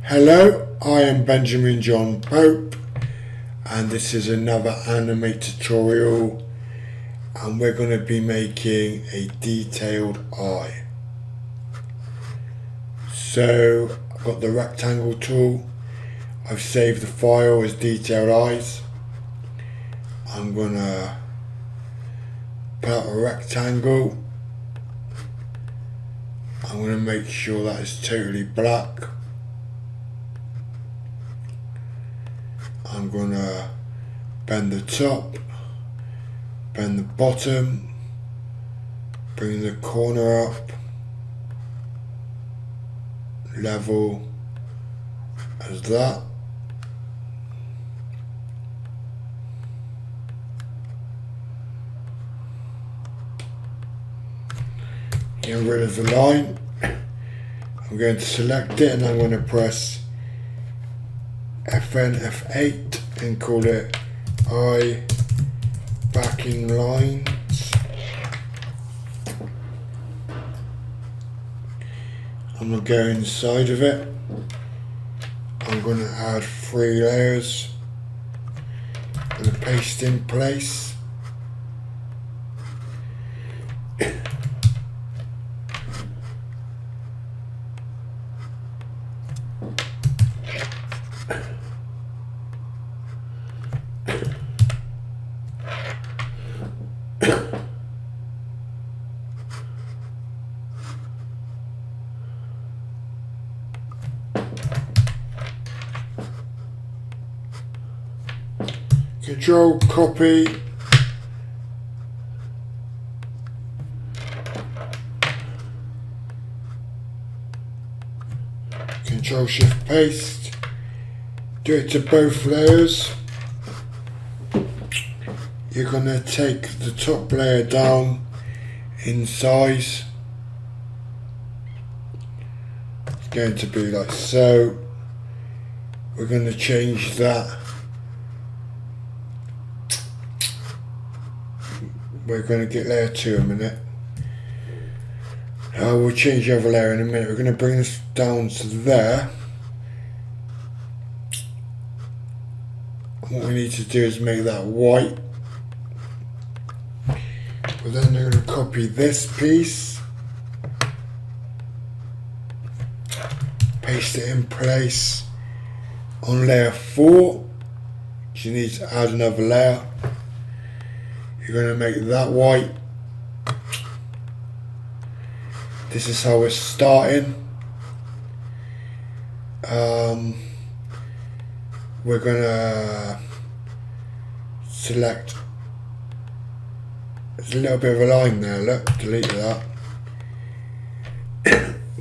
Hello, I am Benjamin John Pope and this is another animate tutorial, and we're going to be making a detailed eye. So I've got the rectangle tool, I've saved the file as detailed eyes. I'm going to put out a rectangle. I'm going to make sure that it's totally black. I'm going to bend the top, bend the bottom, bring the corner up, level as that. Get rid of the line. I'm going to select it and I'm going to press F8 and call it eye backing lines. I'm going to go inside of it. I'm going to add 3 layers. I'm going to paste in place. Control copy, Control Shift paste, do it to both layers. You're going to take the top layer down in size. It's going to be like so. We're going to change that. We're going to get layer 2 in a minute. We'll change the other layer in a minute. We're going to bring this down to there. What we need to do is make that white. But then we're going to copy this piece, paste it in place on layer 4. You need to add another layer. You're going to make that white. This is how we're starting. We're going to select, there's a little bit of a line there, look, delete that.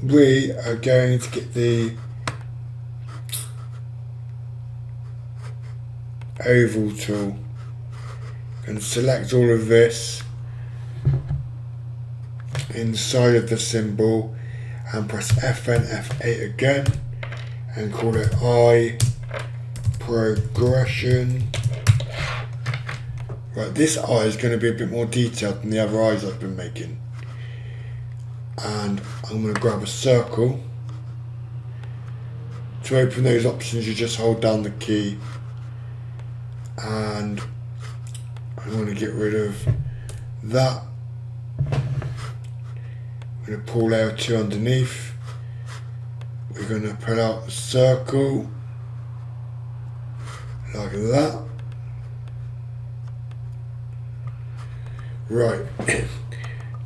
We are going to get the oval tool and select all of this inside of the symbol and press F8 again and call it eye progression. Right, this eye is going to be a bit more detailed than the other eyes I've been making. And I'm going to grab a circle. To open those options, you just hold down the key, and I'm going to get rid of that. I'm going to pull layer 2 underneath. We're going to pull out the circle like that. Right,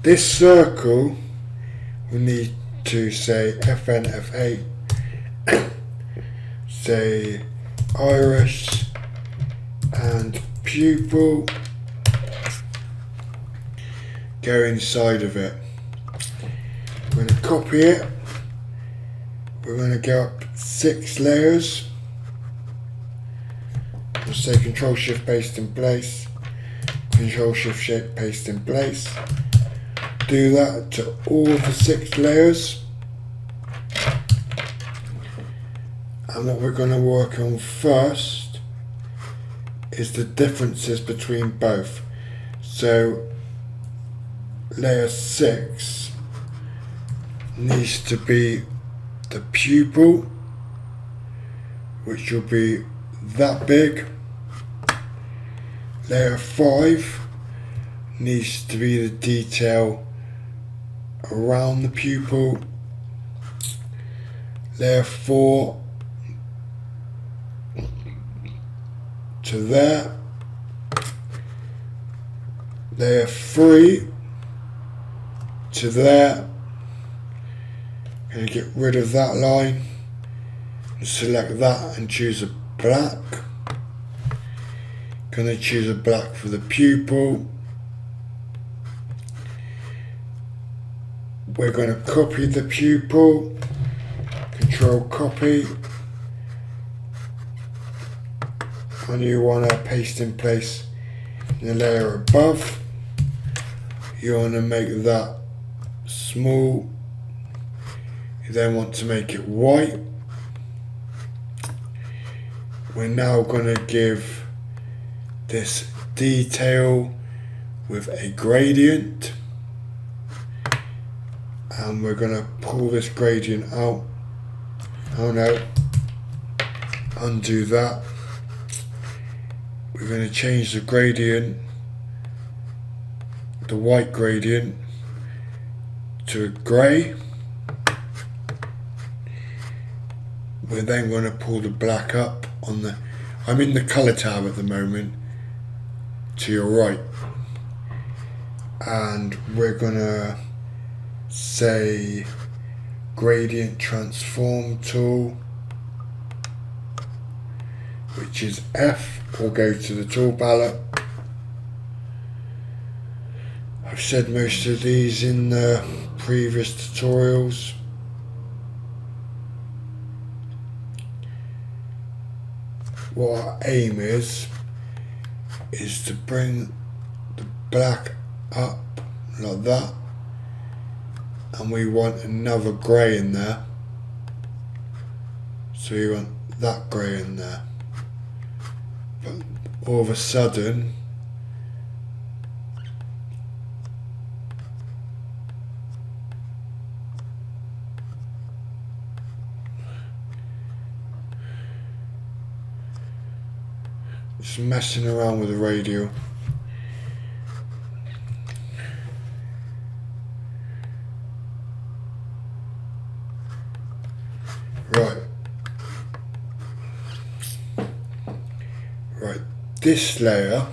this circle we need to say F8, say iris and pupil, go inside of it. We're going to copy it. We're going to go up 6 layers. We'll say Control Shift paste in place, Control Shift shape paste in place. Do that to all the 6 layers. And what we're going to work on first is the differences between both. So layer 6 needs to be the pupil, which will be that big. Layer 5 needs to be the detail around the pupil. Layer 4 to there. Layer 3 to there. Going to get rid of that line. Select that and choose a black. Going to choose a black for the pupil. We're going to copy the pupil. Control copy. And you want to paste in place in the layer above. You want to make that small. You then want to make it white. We're now going to give this detail with a gradient, and we're going to pull this gradient out. Oh no, undo that. We're going to change the gradient, the white gradient, to a grey. We're then going to pull the black up on the, I'm in the colour tab at the moment, to your right, and we're going to say gradient transform tool, which is F, or go to the tool palette. I've said most of these in the previous tutorials. What our aim is to bring the black up like that, and we want another grey in there, so we want that grey in there. But all of a sudden just messing around with the radial. Right, this layer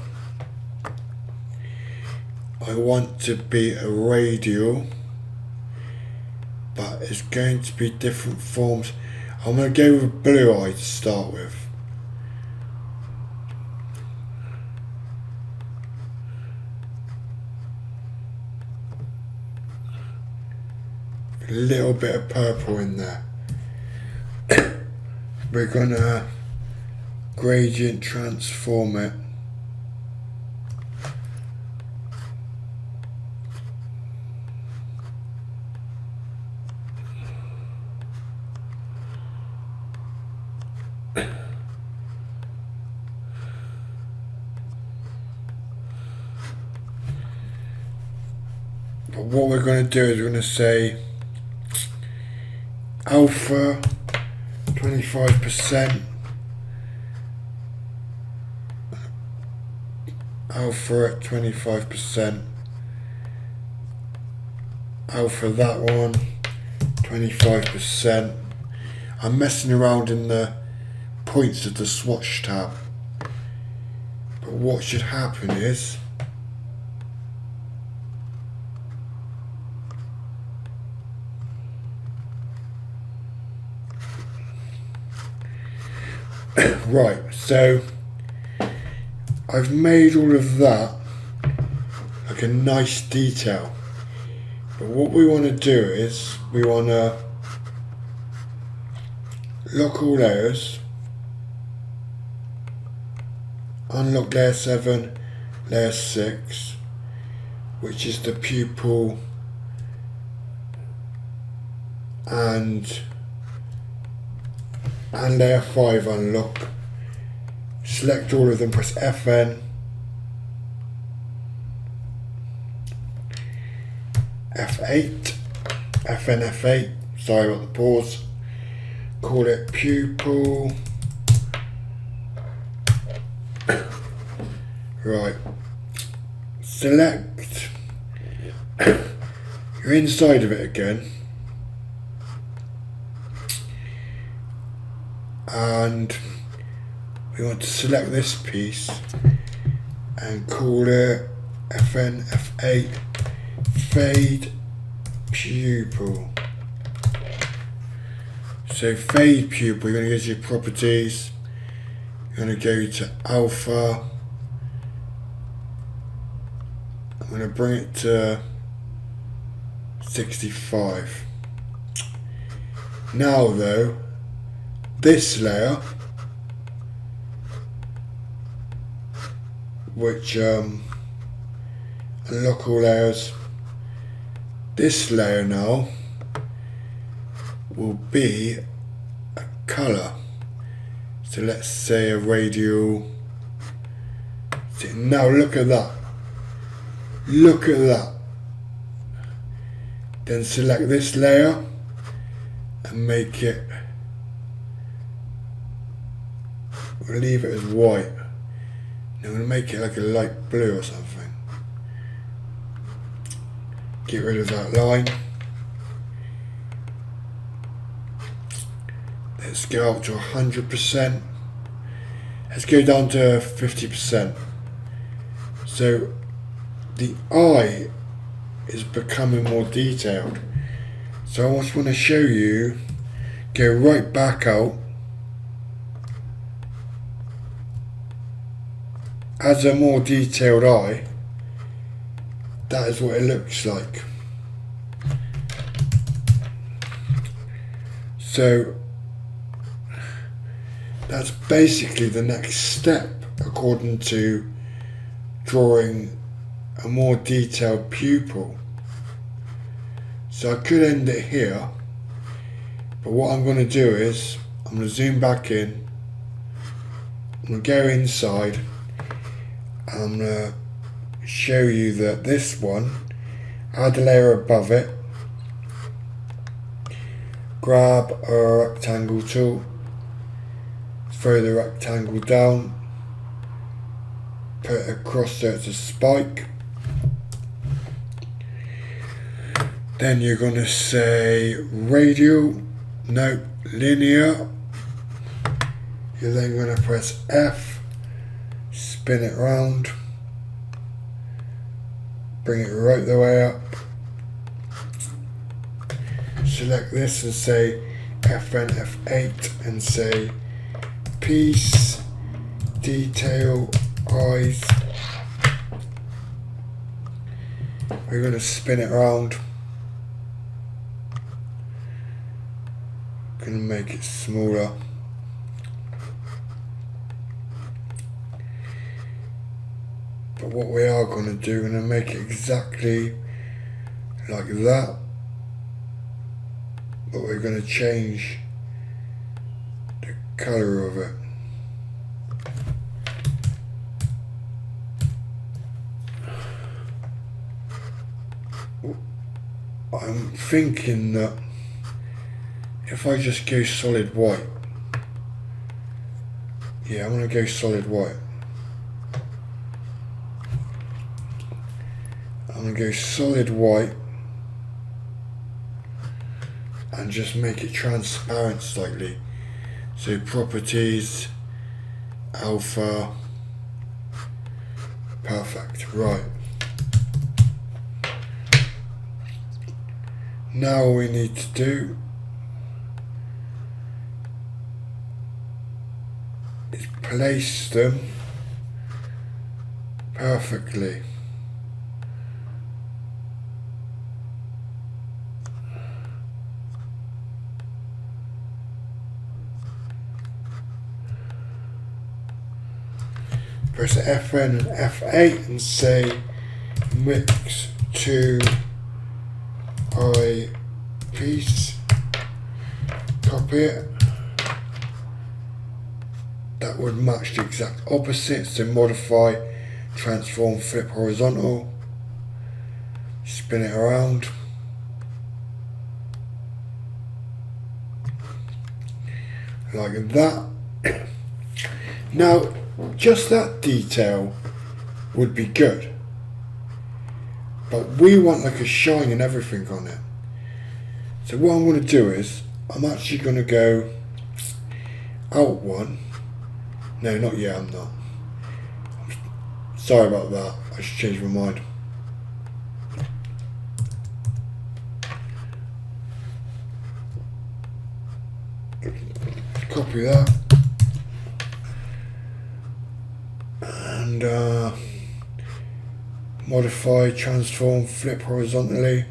I want to be a radial, but it's going to be different forms. I'm going to go with blue eye to start with. A little bit of purple in there. We're gonna gradient transform it. But what we're going to do is we're going to say alpha 25%, alpha at 25%, alpha that one 25%. I'm messing around in the points of the swatch tab, but what should happen is right, so I've made all of that like a nice detail, but what we want to do is we want to lock all layers, unlock layer 7, layer 6, which is the pupil, and layer 5 unlock. Select all of them, press FN, F8, FN F8, sorry about the pause. Call it pupil Right, select your inside of it again, and we want to select this piece and call it FN F8 Fade Pupil. So fade pupil, you're going to go to your properties, you're going to go to alpha, I'm going to bring it to 65. Now though, this layer, which unlock all layers, this layer now will be a colour. So let's say a radial. So now look at that. Look at that. Then select this layer and make it, we'll leave it as white. Now I'm going to make it like a light blue or something. Get rid of that line. Let's go up to 100%. Let's go down to 50%. So the eye is becoming more detailed. So I just want to show you, go right back out, as a more detailed eye. That is what it looks like. So that's basically the next step according to drawing a more detailed pupil. So I could end it here, but what I'm going to do is I'm going to zoom back in, I'm going to go inside, and I'm going to show you that this one, add a layer above it, grab a rectangle tool, throw the rectangle down, put it across so it's a spike. Then you're going to say radial, no, linear. You're then going to press F, spin it round, bring it right the way up. Select this and say FN F8 and say piece, detail, eyes. We're going to spin it around. Going to make it smaller. But what we are going to do, we're going to make it exactly like that. But we're going to change the colour of it. I'm thinking that if I just go solid white, yeah, I'm going to go solid white. I'm going to go solid white and just make it transparent slightly. So properties, alpha, perfect, right. Now all we need to do is place them perfectly. Press FN and F8 and say mix to eye piece, copy it. That would match the exact opposite, so modify, transform, flip horizontal, spin it around. Like that. Now, just that detail would be good. But we want like a shine and everything on it. So what I'm going to do is, I'm actually going to go out one. No, not yet, I'm not. Sorry about that, I should change my mind. Copy that. And modify, transform, flip horizontally.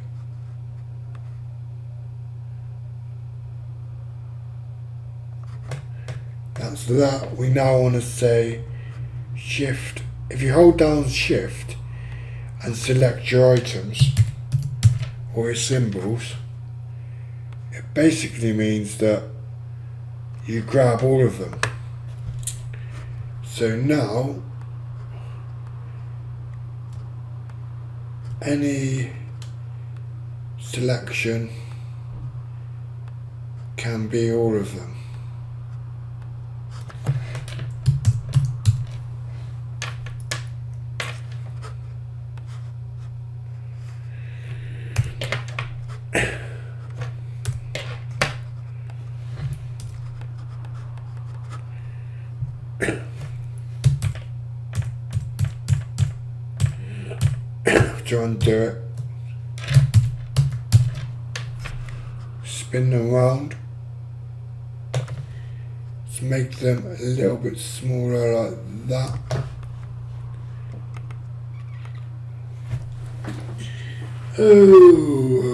That's that. We now want to say shift. If you hold down shift and select your items or your symbols, it basically means that you grab all of them. So now any selection can be all of them. To undo it, spin them around to make them a little bit smaller like that.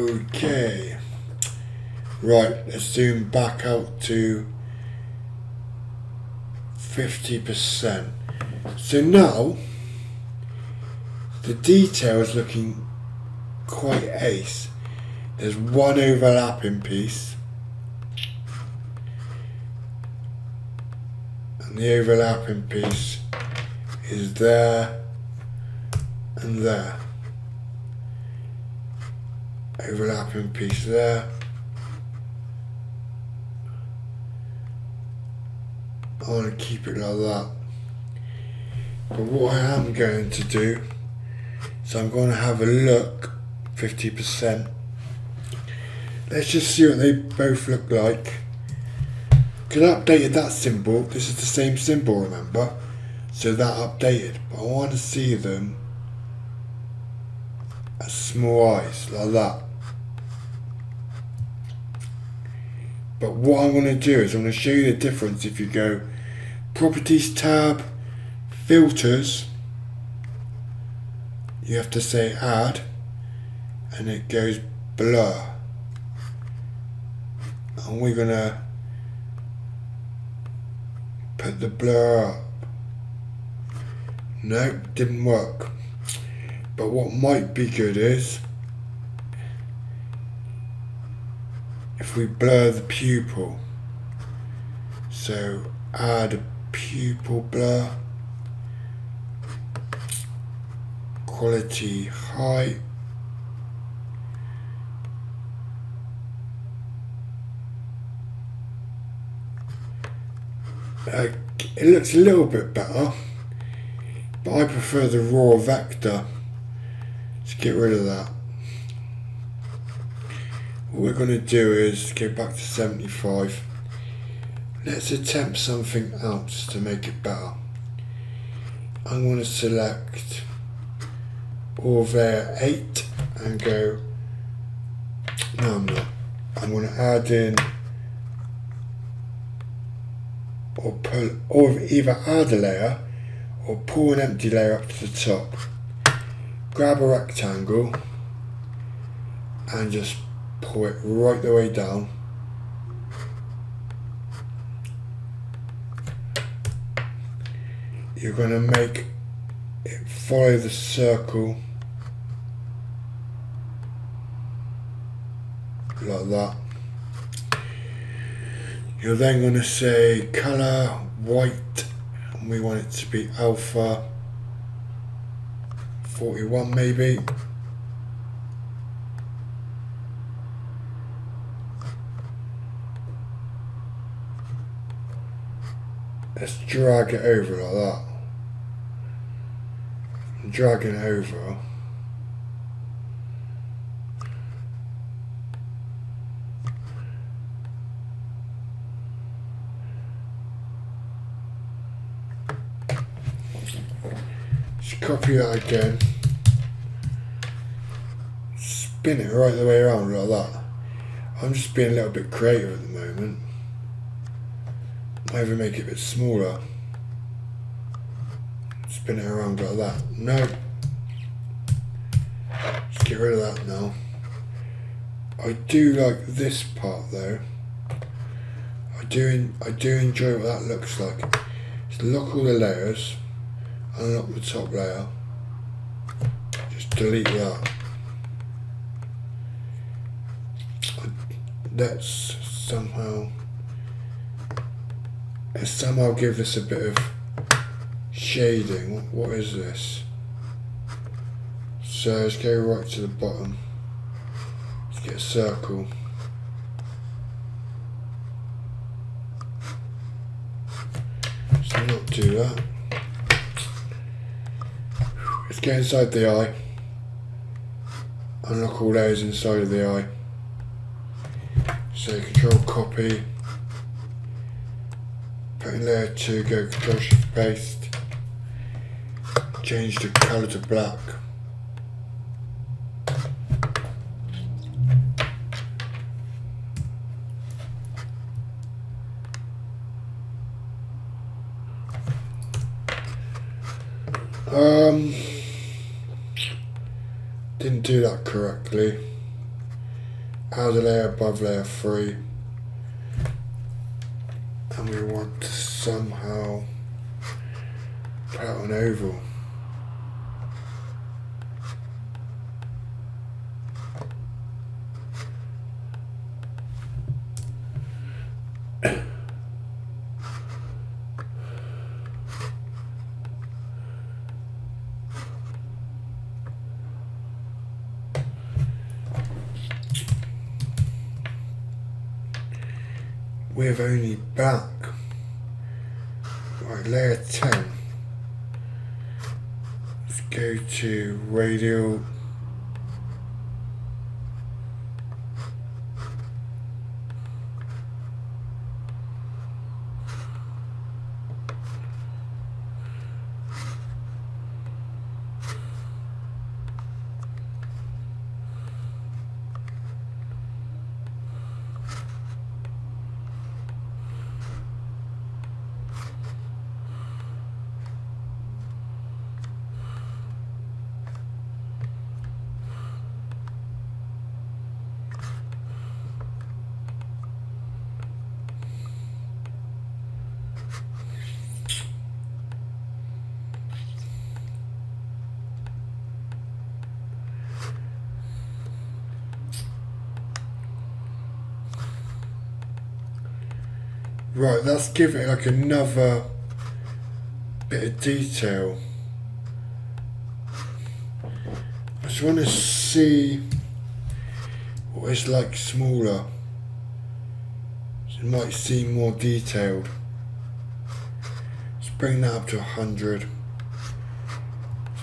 Okay, right, let's zoom back out to 50%. So now the detail is looking quite ace. There's one overlapping piece, and the overlapping piece is there and there. Overlapping piece there. I want to keep it like that. But what I am going to do, so I'm going to have a look, 50%. Let's just see what they both look like. Because I updated that symbol. This is the same symbol, remember? So that updated. But I want to see them as small eyes, like that. But what I'm going to do is I'm going to show you the difference if you go Properties tab, Filters. You have to say add, and it goes blur, and we're gonna put the blur up. No, didn't work. But what might be good is if we blur the pupil. So add a pupil blur. Quality high. It looks a little bit better, but I prefer the raw vector. Let's get rid of that. What we're going to do is go back to 75. Let's attempt something else to make it better. I'm going to select Orvea 8 and go, no I'm not, I'm going to add in or pull, or either add a layer or pull an empty layer up to the top. Grab a rectangle and just pull it right the way down. You're going to make it follow the circle like that. You're then going to say colour white, and we want it to be alpha 41 maybe. Let's drag it over like that. dragging it over. Just copy that again. Spin it right the way around like that. I'm just being a little bit creative at the moment. Might even make it a bit smaller. Spin it around like that. No. Just get rid of that now. I do like this part though. I do enjoy what that looks like. Just lock all the layers. Unlock the top layer. Just delete that. Let's somehow give this a bit of shading. What is this? So let's go right to the bottom. Let's get a circle. Let's not do that. Let's get inside the eye. Unlock all layers inside of the eye. So control copy. Put in layer 2, go control shift paste. Change the colour to black. Didn't do that correctly. Add a layer above layer 3. And we want to somehow put out an oval. With only black. Right, layer 10. Let's go to radial. Right, let's give it like another bit of detail. I just want to see what it's like smaller. So it might seem more detailed. Let's bring that up to 100.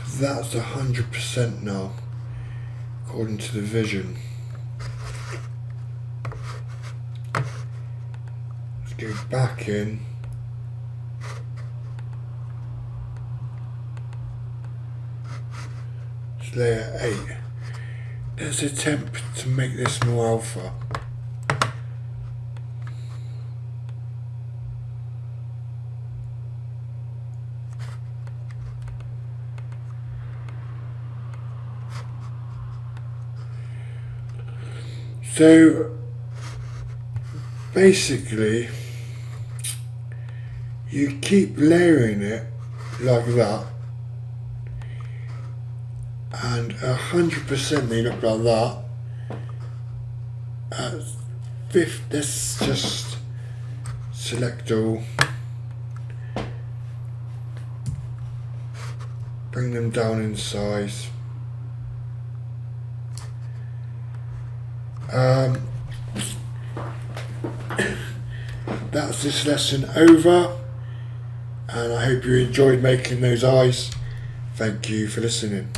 So that's 100% now, according to the vision. Go back in. It's layer 8. Let's attempt to make this more alpha. So basically you keep layering it like that, and 100% they look like that. At 5th, let's just select all, bring them down in size. That's this lesson over. And I hope you enjoyed making those eyes. Thank you for listening.